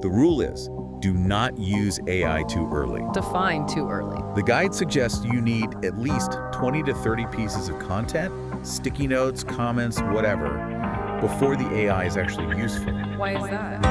The rule is, do not use AI too early. Define too early. The guide suggests you need at least 20 to 30 pieces of content, sticky notes, comments, whatever, before the AI is actually useful. Why is that?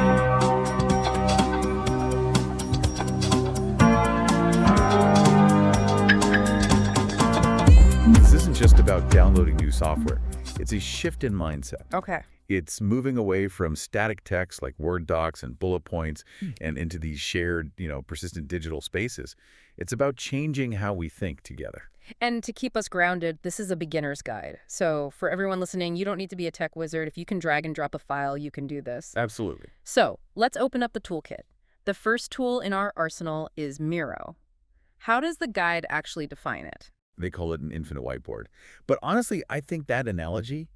This isn't just about downloading new software. It's a shift in mindset. Okay. It's moving away from static text like Word docs and bullet points and into these shared, persistent digital spaces. It's about changing how we think together. And to keep us grounded, this is a beginner's guide. So for everyone listening, you don't need to be a tech wizard. If you can drag and drop a file, you can do this. Absolutely. So let's open up the toolkit. The first tool in our arsenal is Miro. How does the guide actually define it? They call it an infinite whiteboard. But honestly, I think that analogy,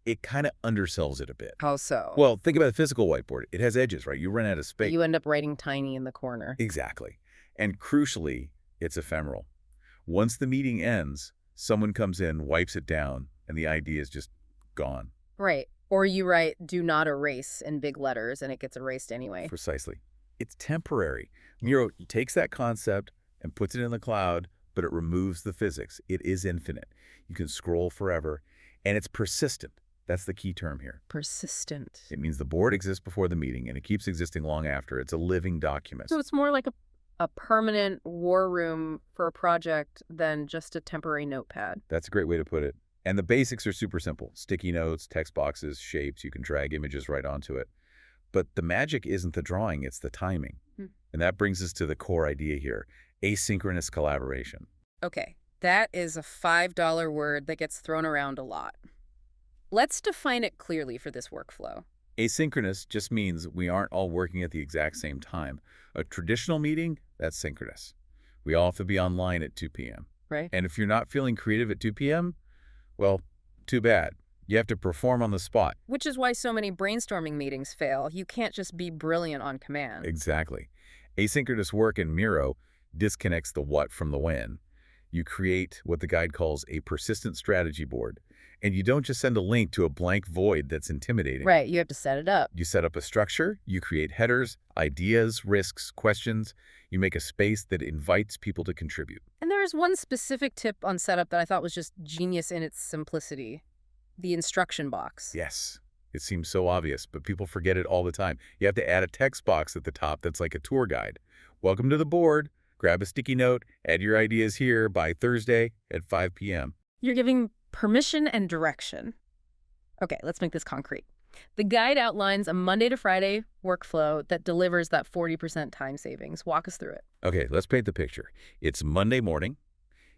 it kind of undersells it a bit. How so? Well, think about a physical whiteboard. It has edges, right? You run out of space. You end up writing tiny in the corner. Exactly. And crucially, it's ephemeral. Once the meeting ends, someone comes in, wipes it down, and the idea is just gone. Right. Or you write, do not erase in big letters, and it gets erased anyway. Precisely. It's temporary. Miro takes that concept and puts it in the cloud, but it removes the physics. It is infinite. You can scroll forever, and it's persistent. That's the key term here. Persistent. It means the board exists before the meeting, and it keeps existing long after. It's a living document. So it's more like a permanent war room for a project than just a temporary notepad. That's a great way to put it. And the basics are super simple. Sticky notes, text boxes, shapes. You can drag images right onto it. But the magic isn't the drawing, it's the timing. And that brings us to the core idea here, asynchronous collaboration. Okay, that is a $5 word that gets thrown around a lot. Let's define it clearly for this workflow. Asynchronous just means we aren't all working at the exact same time. A traditional meeting, that's synchronous. We all have to be online at 2 p.m. Right. And if you're not feeling creative at 2 p.m., well, too bad. You have to perform on the spot. Which is why so many brainstorming meetings fail. You can't just be brilliant on command. Exactly. Asynchronous work in Miro disconnects the what from the when. You create what the guide calls a persistent strategy board. And you don't just send a link to a blank void that's intimidating. Right, you have to set it up. You set up a structure, you create headers, ideas, risks, questions. You make a space that invites people to contribute. And there is one specific tip on setup that I thought was just genius in its simplicity. The instruction box. Yes, it seems so obvious, but people forget it all the time. You have to add a text box at the top that's like a tour guide. Welcome to the board. Grab a sticky note, add your ideas here by Thursday at 5 p.m. You're giving permission and direction. Okay, let's make this concrete. The guide outlines a Monday to Friday workflow that delivers that 40% time savings. Walk us through it. Okay, let's paint the picture. It's Monday morning.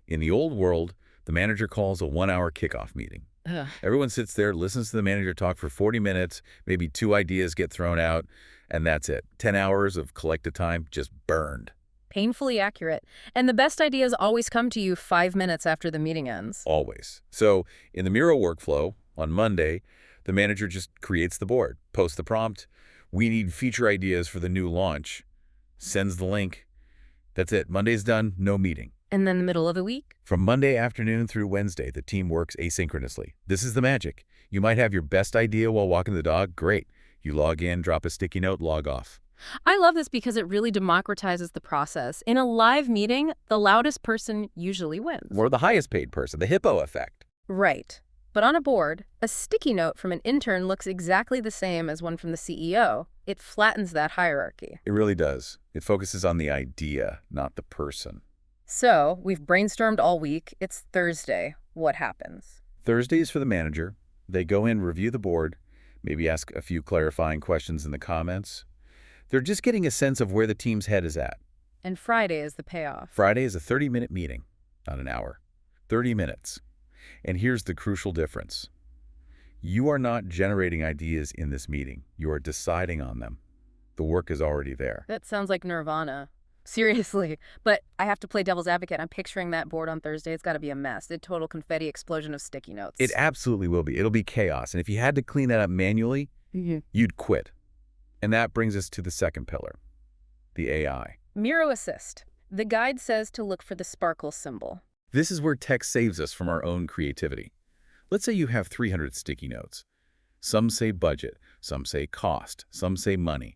In the old world, the manager calls a 1-hour kickoff meeting. Ugh. Everyone sits there, listens to the manager talk for 40 minutes, maybe 2 ideas get thrown out, and that's it. 10 hours of collective time just burned. Painfully accurate. And the best ideas always come to you 5 minutes after the meeting ends. Always. So in the Miro workflow, on Monday, the manager just creates the board, posts the prompt, we need feature ideas for the new launch, sends the link. That's it. Monday's done, no meeting. And then the middle of the week? From Monday afternoon through Wednesday, the team works asynchronously. This is the magic. You might have your best idea while walking the dog. Great. You log in, drop a sticky note, log off. I love this because it really democratizes the process. In a live meeting, the loudest person usually wins. Or the highest paid person, the hippo effect. Right. But on a board, a sticky note from an intern looks exactly the same as one from the CEO. It flattens that hierarchy. It really does. It focuses on the idea, not the person. So, we've brainstormed all week. It's Thursday. What happens? Thursday is for the manager. They go in, review the board, maybe ask a few clarifying questions in the comments. They're just getting a sense of where the team's head is at. And Friday is the payoff. Friday is a 30-minute meeting, not an hour. 30 minutes. And here's the crucial difference. You are not generating ideas in this meeting. You are deciding on them. The work is already there. That sounds like nirvana. Seriously. But I have to play devil's advocate. I'm picturing that board on Thursday. It's got to be a mess. A total confetti explosion of sticky notes. It absolutely will be. It'll be chaos. And if you had to clean that up manually, you'd quit. And that brings us to the second pillar, the AI. Miro Assist. The guide says to look for the sparkle symbol. This is where tech saves us from our own creativity. Let's say you have 300 sticky notes. Some say budget, some say cost, some say money.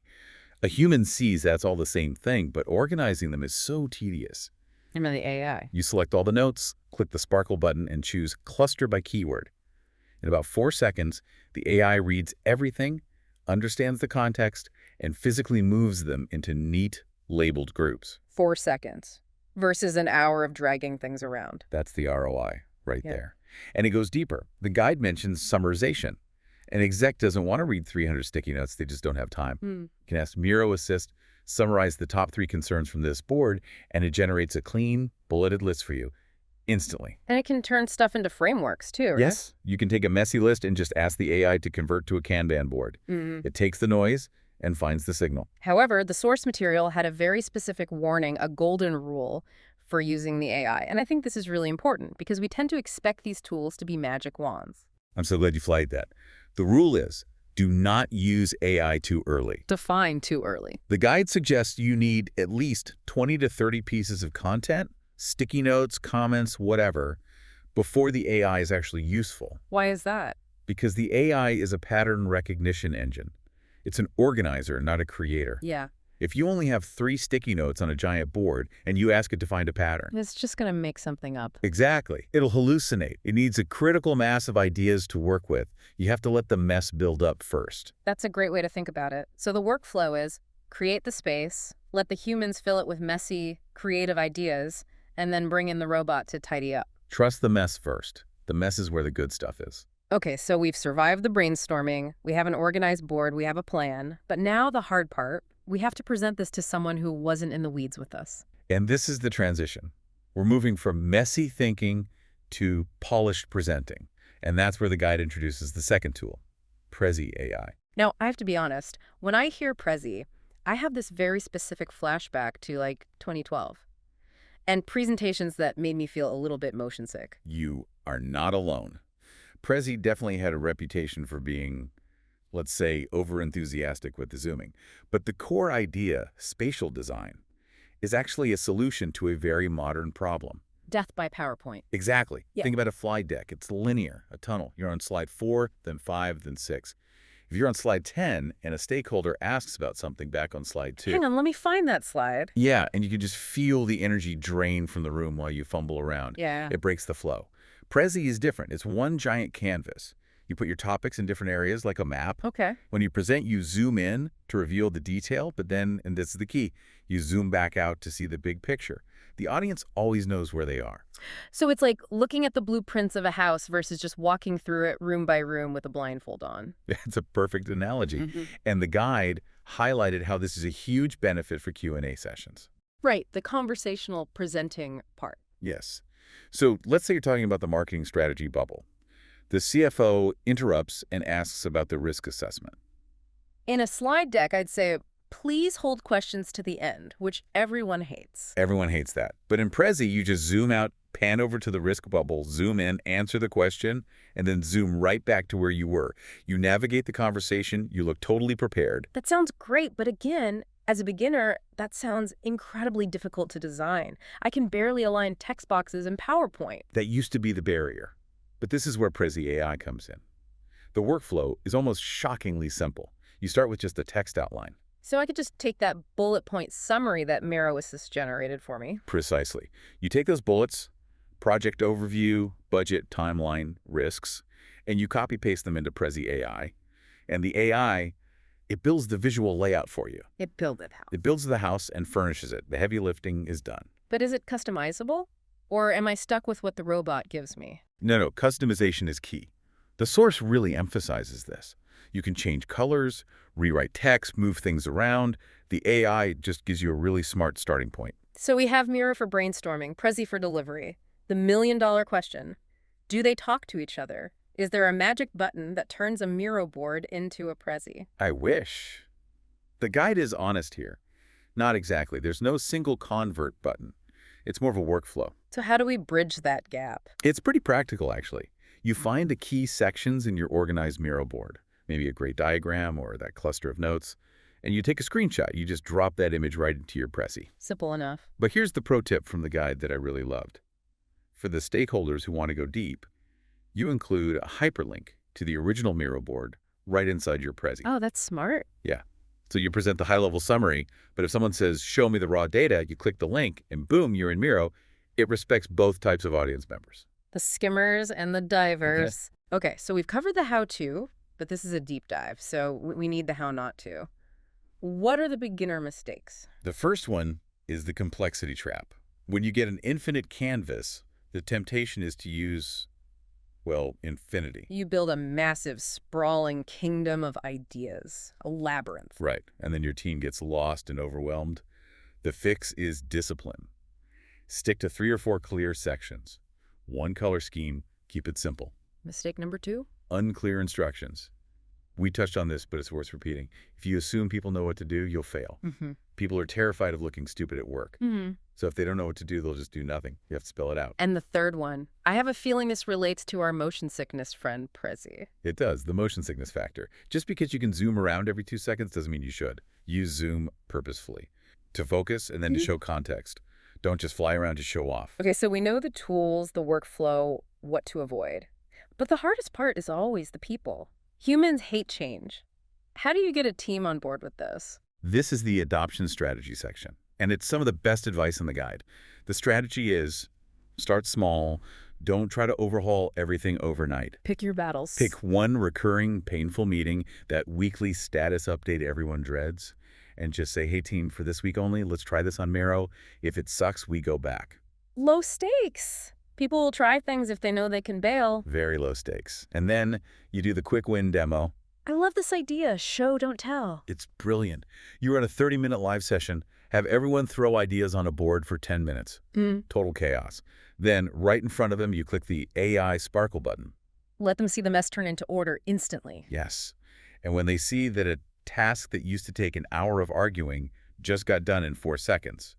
A human sees that's all the same thing, but organizing them is so tedious. I mean the AI. You select all the notes, click the sparkle button, and choose Cluster by Keyword. In about 4 seconds, the AI reads everything, understands the context, and physically moves them into neat, labeled groups. 4 seconds versus an hour of dragging things around. That's the ROI right there. And it goes deeper. The guide mentions summarization. An exec doesn't want to read 300 sticky notes. They just don't have time. You can ask Miro Assist, summarize the top 3 concerns from this board, and it generates a clean, bulleted list for you instantly. And it can turn stuff into frameworks too, right? Yes, you can take a messy list and just ask the AI to convert to a Kanban board. It takes the noise and finds the signal. However, the source material had a very specific warning, a golden rule for using the AI. And I think this is really important because we tend to expect these tools to be magic wands. I'm so glad you flagged that. The rule is, do not use AI too early. Define too early. The guide suggests you need at least 20 to 30 pieces of content, sticky notes, comments, whatever, before the AI is actually useful. Why is that? Because the AI is a pattern recognition engine. It's an organizer, not a creator. Yeah. If you only have 3 sticky notes on a giant board and you ask it to find a pattern. It's just going to make something up. Exactly. It'll hallucinate. It needs a critical mass of ideas to work with. You have to let the mess build up first. That's a great way to think about it. So the workflow is create the space, let the humans fill it with messy, creative ideas, and then bring in the robot to tidy up. Trust the mess first. The mess is where the good stuff is. Okay, so we've survived the brainstorming, we have an organized board, we have a plan, but now the hard part, we have to present this to someone who wasn't in the weeds with us. And this is the transition. We're moving from messy thinking to polished presenting. And that's where the guide introduces the second tool, Prezi AI. Now, I have to be honest, when I hear Prezi, I have this very specific flashback to like 2012 and presentations that made me feel a little bit motion sick. You are not alone. Prezi definitely had a reputation for being, let's say, over-enthusiastic with the zooming. But the core idea, spatial design, is actually a solution to a very modern problem. Death by PowerPoint. Exactly. Yeah. Think about a slide deck. It's linear, a tunnel. You're on slide 4, then 5, then 6. If you're on slide 10 and a stakeholder asks about something back on slide 2. Hang on, let me find that slide. Yeah, and you can just feel the energy drain from the room while you fumble around. Yeah. It breaks the flow. Prezi is different. It's one giant canvas. You put your topics in different areas like a map. Okay. When you present, you zoom in to reveal the detail, but then, and this is the key, you zoom back out to see the big picture. The audience always knows where they are. So it's like looking at the blueprints of a house versus just walking through it room by room with a blindfold on. It's a perfect analogy. And the guide highlighted how this is a huge benefit for Q&A sessions. Right, the conversational presenting part. Yes. So let's say you're talking about the marketing strategy bubble. The CFO interrupts and asks about the risk assessment. In a slide deck, I'd say, please hold questions to the end, which everyone hates. Everyone hates that. But in Prezi, you just zoom out, pan over to the risk bubble, zoom in, answer the question, and then zoom right back to where you were. You navigate the conversation. You look totally prepared. That sounds great, but again, as a beginner, that sounds incredibly difficult to design. I can barely align text boxes in PowerPoint. That used to be the barrier. But this is where Prezi AI comes in. The workflow is almost shockingly simple. You start with just a text outline. So I could just take that bullet point summary that Miro Assist generated for me. Precisely. You take those bullets, project overview, budget, timeline, risks, and you copy-paste them into Prezi AI. And the AI, it builds the visual layout for you. It built the house. It builds the house and furnishes it. The heavy lifting is done. But is it customizable? Or am I stuck with what the robot gives me? No, customization is key. The source really emphasizes this. You can change colors, rewrite text, move things around. The AI just gives you a really smart starting point. So we have Miro for brainstorming, Prezi for delivery. The million-dollar question, do they talk to each other? Is there a magic button that turns a Miro board into a Prezi? I wish. The guide is honest here. Not exactly. There's no single convert button. It's more of a workflow. So how do we bridge that gap? It's pretty practical, actually. You find the key sections in your organized Miro board, maybe a great diagram or that cluster of notes, and you take a screenshot. You just drop that image right into your Prezi. Simple enough. But here's the pro tip from the guide that I really loved. For the stakeholders who want to go deep, you include a hyperlink to the original Miro board right inside your Prezi. Oh, that's smart. Yeah. So you present the high-level summary, but if someone says, show me the raw data, you click the link, and boom, you're in Miro. It respects both types of audience members. The skimmers and the divers. Okay, so we've covered the how-to, but this is a deep dive, so we need the how not to. What are the beginner mistakes? The first one is the complexity trap. When you get an infinite canvas, the temptation is to use, well, infinity. You build a massive, sprawling kingdom of ideas, a labyrinth. Right, and then your team gets lost and overwhelmed. The fix is discipline. Stick to 3 or 4 clear sections. One color scheme, keep it simple. Mistake number 2? Unclear instructions. We touched on this, but it's worth repeating. If you assume people know what to do, you'll fail. People are terrified of looking stupid at work. So if they don't know what to do, they'll just do nothing. You have to spell it out. And the third one, I have a feeling this relates to our motion sickness friend, Prezi. It does, the motion sickness factor. Just because you can zoom around every 2 seconds doesn't mean you should. Use zoom purposefully to focus and then to show context. Don't just fly around to show off. Okay, so we know the tools, the workflow, what to avoid. But the hardest part is always the people. Humans hate change. How do you get a team on board with this? This is the adoption strategy section, and it's some of the best advice in the guide. The strategy is start small, don't try to overhaul everything overnight. Pick your battles. Pick one recurring, painful meeting, that weekly status update everyone dreads, and just say, hey team, for this week only, let's try this on Miro. If it sucks, we go back. Low stakes. People will try things if they know they can bail. Very low stakes. And then you do the quick win demo. I love this idea, show, don't tell. It's brilliant. You run a 30-minute live session, have everyone throw ideas on a board for 10 minutes. Total chaos. Then, right in front of them, you click the AI Sparkle button. Let them see the mess turn into order instantly. Yes. And when they see that a task that used to take an hour of arguing just got done in 4 seconds,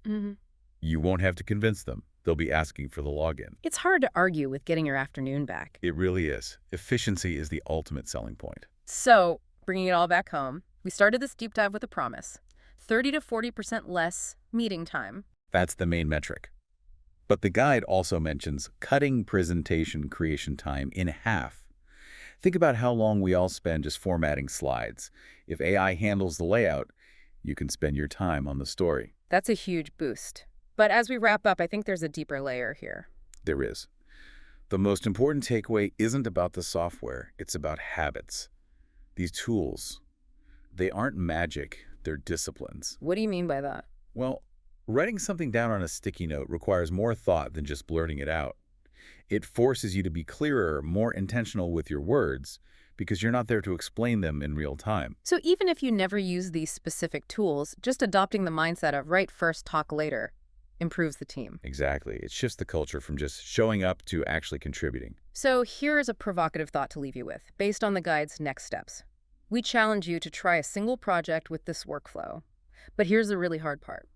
you won't have to convince them. They'll be asking for the login. It's hard to argue with getting your afternoon back. It really is. Efficiency is the ultimate selling point. So, bringing it all back home, we started this deep dive with a promise. 30 to 40% less meeting time. That's the main metric. But the guide also mentions cutting presentation creation time in half. Think about how long we all spend just formatting slides. If AI handles the layout, you can spend your time on the story. That's a huge boost. But as we wrap up, I think there's a deeper layer here. There is. The most important takeaway isn't about the software, it's about habits. These tools, they aren't magic, they're disciplines. What do you mean by that? Well, writing something down on a sticky note requires more thought than just blurting it out. It forces you to be clearer, more intentional with your words, because you're not there to explain them in real time. So even if you never use these specific tools, just adopting the mindset of write first, talk later improves the team. Exactly. It shifts the culture from just showing up to actually contributing. So here's a provocative thought to leave you with, based on the guide's next steps. We challenge you to try a single project with this workflow. But here's the really hard part.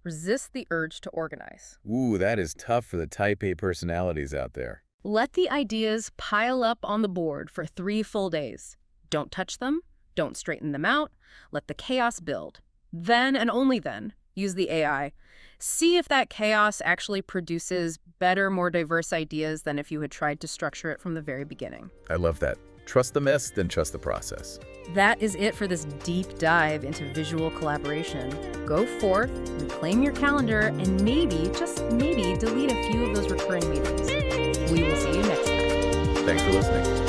Resist the urge to organize. Ooh, that is tough for the type A personalities out there. Let the ideas pile up on the board for 3 full days. Don't touch them. Don't straighten them out. Let the chaos build. Then, and only then, use the AI. See if that chaos actually produces better, more diverse ideas than if you had tried to structure it from the very beginning. I love that. Trust the mess, then trust the process. That is it for this deep dive into visual collaboration. Go forth, reclaim your calendar, and maybe, just maybe, delete a few of those recurring meetings. We will see you next time. Thanks for listening.